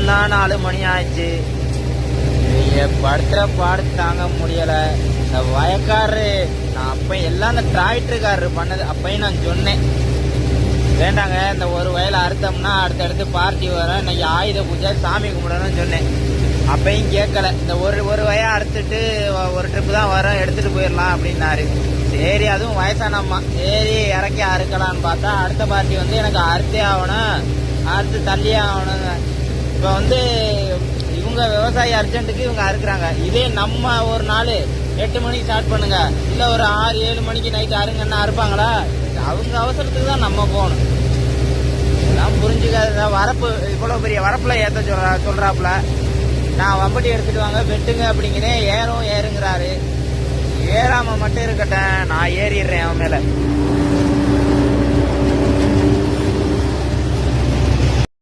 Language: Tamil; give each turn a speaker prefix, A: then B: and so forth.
A: தான் 4 மணி ஆயிடுச்சு. படுத்துற பாடு தாங்க முடியல. இந்த வயக்காரரு நான் அப்ப எல்லாம் இந்த டிராக்டருக்காரரு பண்ணது அப்பயும் நான் சொன்னேன், வேண்டாங்க இந்த ஒரு வயல அறுத்தோம்னா அடுத்தடுத்து பார்ட்டி வரும், இன்னைக்கு ஆயுத பூஜை சாமி கும்பிடணும்னு சொன்னேன். அப்பயும் கேட்கல. இந்த ஒரு வய அறுத்துட்டு ஒரு ட்ரிப்பு தான் வரும், எடுத்துட்டு போயிடலாம் அப்படின்னாரு. சரி அதுவும் வயசானம்மா, சரி இறக்கி அறுக்கலான்னு பார்த்தா அடுத்த பார்ட்டி வந்து எனக்கு அறுத்தே ஆகணும், அறுத்து தள்ளியே ஆகணுங்க. இப்போ வந்து இவங்க விவசாயி அர்ஜென்ட்டுக்கு இவங்க அறுக்குறாங்க. இதே நம்ம ஒரு நாள் 8 மணிக்கு ஸ்டார்ட் பண்ணுங்க, இல்லை ஒரு 6-7 மணிக்கு நைட்டு அறுங்கன்னா அறுப்பாங்களா? அவங்க அவசரத்துக்கு தான் நம்ம போகணும். இதெல்லாம் புரிஞ்சுக்காத. வரப்பு இவ்வளோ பெரிய வரப்புல ஏற்ற சொல்றாப்புல, நான் வம்பட்டி எடுத்துட்டு வாங்க வெட்டுங்க அப்படிங்கிறேன். ஏறுங்கிறாரு. ஏறாம மட்டும் இருக்கட்டேன், நான் ஏறிடுறேன் அவன் மேல.